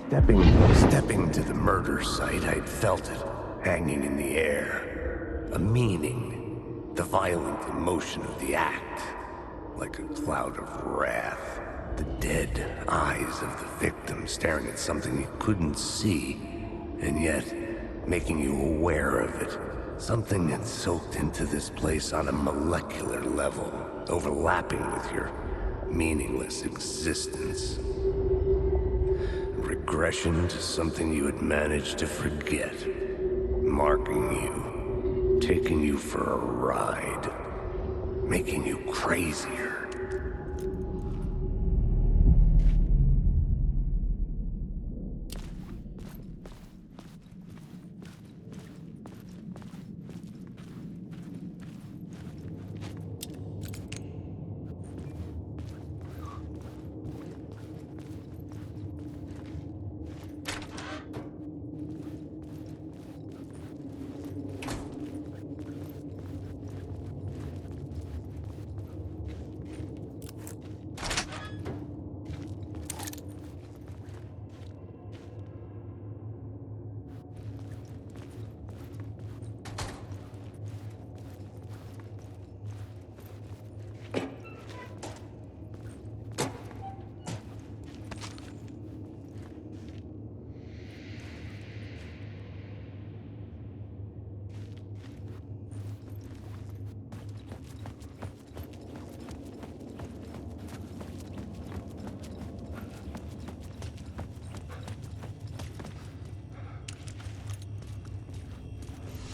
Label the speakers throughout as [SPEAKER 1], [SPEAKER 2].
[SPEAKER 1] Stepping to the murder site, I'd felt it, hanging in the air. A meaning, the violent emotion of the act, like a cloud of wrath. The dead eyes of the victim staring at something you couldn't see, and yet making you aware of it. Something had soaked into this place on a molecular level, overlapping with your meaningless existence. Regression to something you had managed to forget. Marking you, taking you for a ride, making you crazier.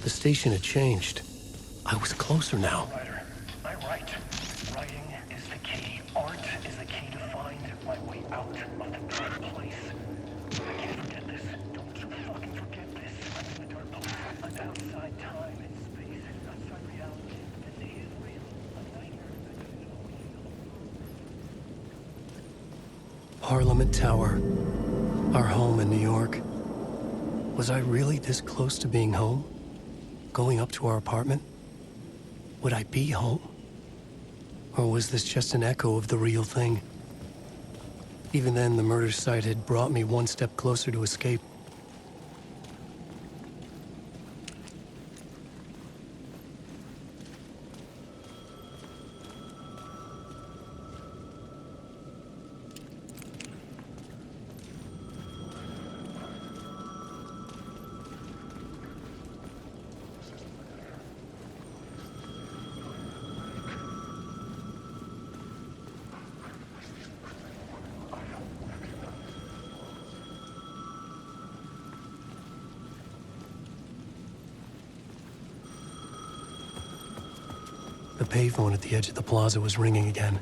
[SPEAKER 2] The station had changed. I was closer now.
[SPEAKER 3] Writer, I write. Writing is the key. Art is the key to find my way out of the dark place. I can't forget this. Don't you fucking forget this. I'm in the dark place. I'm outside time and space. Outside reality. The day is real. A nightmare that is always.
[SPEAKER 2] Parliament Tower. Our home in New York. Was I really this close to being home? Going up to our apartment? Would I be home? Or was this just an echo of the real thing? Even then, the murder site had brought me one step closer to escape. The payphone at the edge of the plaza was ringing again.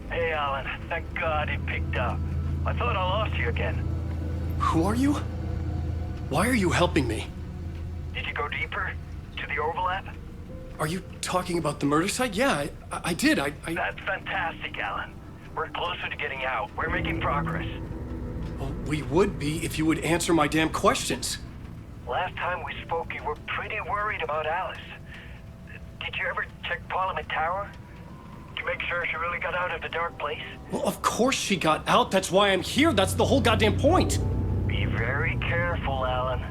[SPEAKER 3] Hey, Alan. Thank God it picked up. I thought I lost you again.
[SPEAKER 2] Who are you? Why are you helping me?
[SPEAKER 3] Did you go deeper? To the overlap?
[SPEAKER 2] Are you talking about the murder site? Yeah, I did. I...
[SPEAKER 3] That's fantastic, Alan. We're closer to getting out. We're making progress.
[SPEAKER 2] Well, we would be if you would answer my damn questions.
[SPEAKER 3] Last time we spoke, you were pretty worried about Alice. Did you ever check Parliament Tower? To make sure she really got out of the dark place?
[SPEAKER 2] Well, of course she got out. That's why I'm here. That's the whole goddamn point.
[SPEAKER 3] Be very careful, Alan.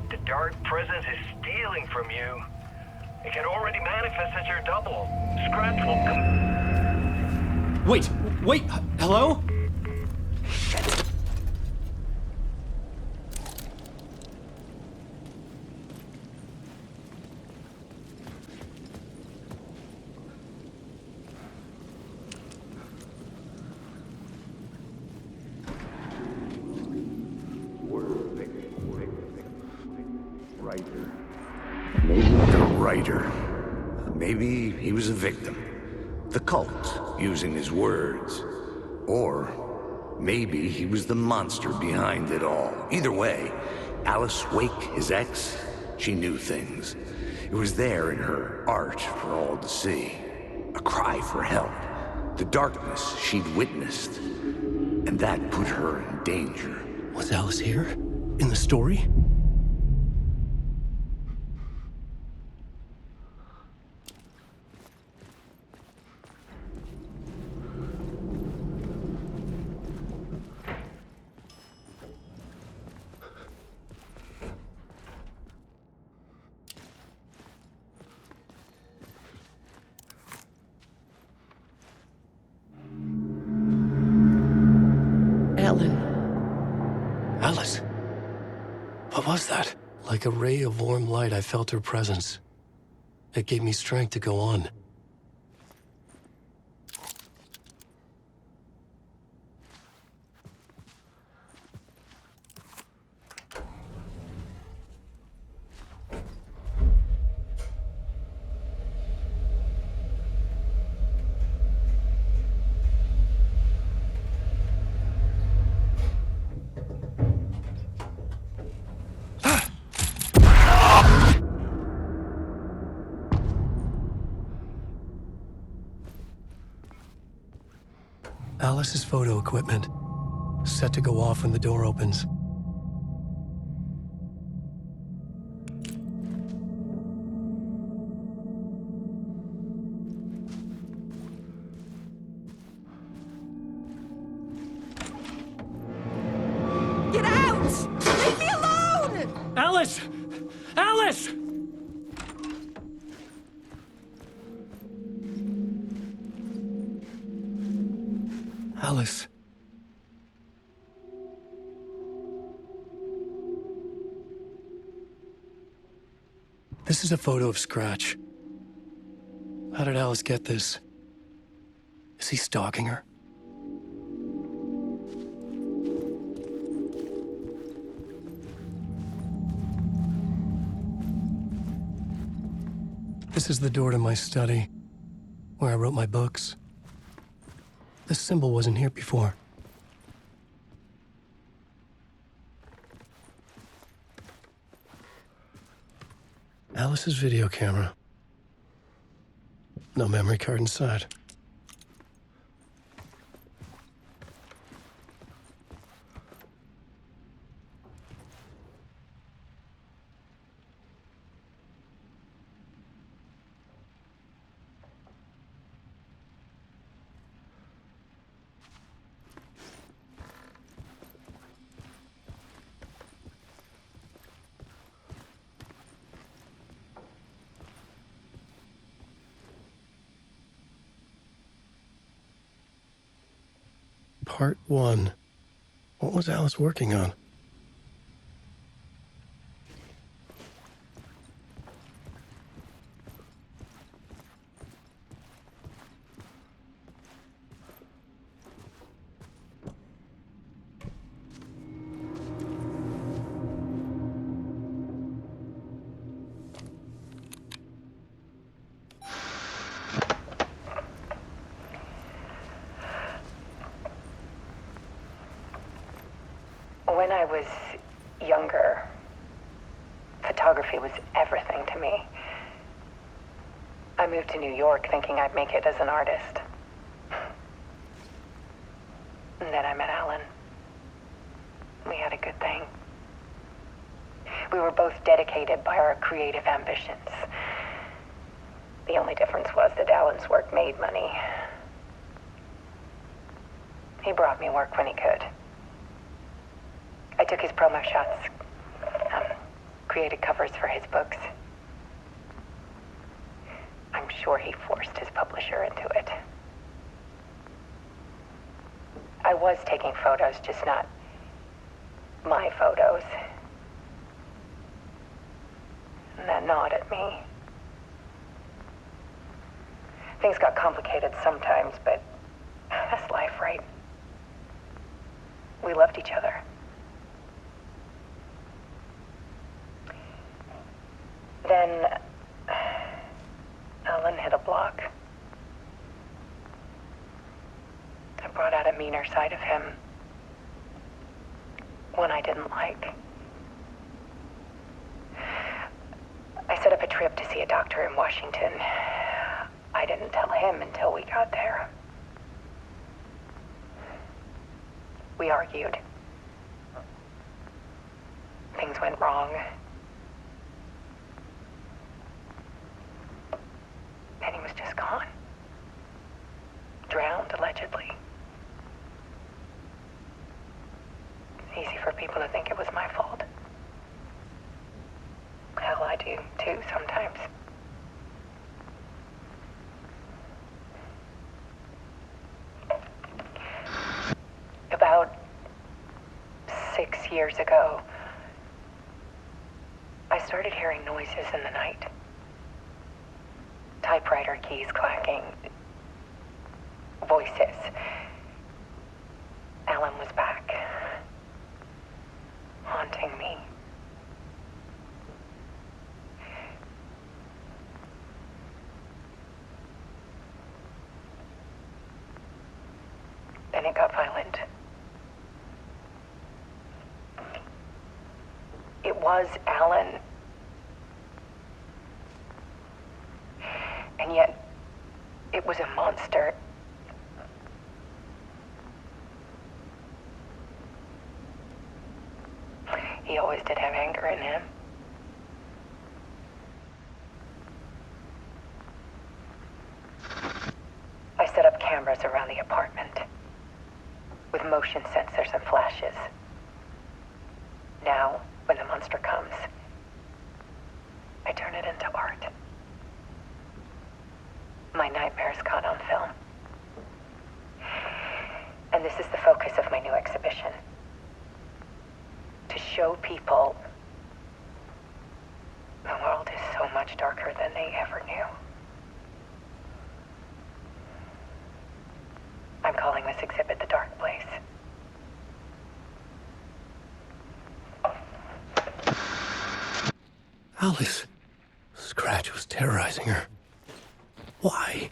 [SPEAKER 3] The dark presence is stealing from you. It can already manifest as your double. Scratch will come...
[SPEAKER 2] Wait, hello?
[SPEAKER 1] Writer. Maybe he was a victim. The cult, using his words. Or maybe he was the monster behind it all. Either way, Alice Wake, his ex, she knew things. It was there in her art for all to see. A cry for help. The darkness she'd witnessed. And that put her in danger.
[SPEAKER 2] Was Alice here? In the story? was that? Like a ray of warm light, I felt her presence. It gave me strength to go on. Alice's photo equipment, set to go off when the door opens.
[SPEAKER 4] Get out! Leave me alone!
[SPEAKER 2] Alice! Alice! Alice. This is a photo of Scratch. How did Alice get this? Is he stalking her? This is the door to my study, where I wrote my books. This symbol wasn't here before. Alice's video camera. No memory card inside. Part 1. What was Alice working on?
[SPEAKER 5] When I was younger, photography was everything to me. I moved to New York thinking I'd make it as an artist. And then I met Alan. We had a good thing. We were both dedicated by our creative ambitions. The only difference was that Alan's work made money. He brought me work when he could. I took his promo shots, created covers for his books. I'm sure he forced his publisher into it. I was taking photos, just not my photos. And that gnawed at me. Things got complicated sometimes, but that's life, right? We loved each other. Then Alan hit a block. I brought out a meaner side of him. One I didn't like. I set up a trip to see a doctor in Washington. I didn't tell him until we got there. We argued. Things went wrong. And he was just gone. Drowned, allegedly. It's easy for people to think it was my fault. Hell, I do, too, sometimes. About 6 years ago, started hearing noises in the night. Typewriter keys clacking. Voices. Alan was back. Haunting me. Then it got violent. It was Alan. And yet, it was a monster. He always did have anger in him. I set up cameras around the apartment with motion sensors and flashes. Now, when the monster comes, I turn it into art. My nightmares caught on film. And this is the focus of my new exhibition. To show people the world is so much darker than they ever knew. I'm calling this exhibit The Dark Place.
[SPEAKER 2] Alice. Scratch was terrorizing her. Why?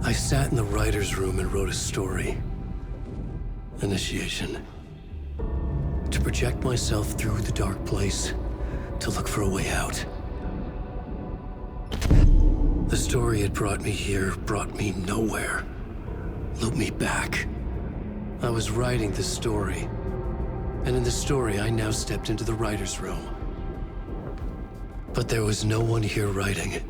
[SPEAKER 2] I sat in the writer's room and wrote a story. Initiation. To project myself through the dark place, to look for a way out. The story had brought me here, brought me nowhere. Looped me back. I was writing the story. And in the story, I now stepped into the writer's room. But there was no one here writing it.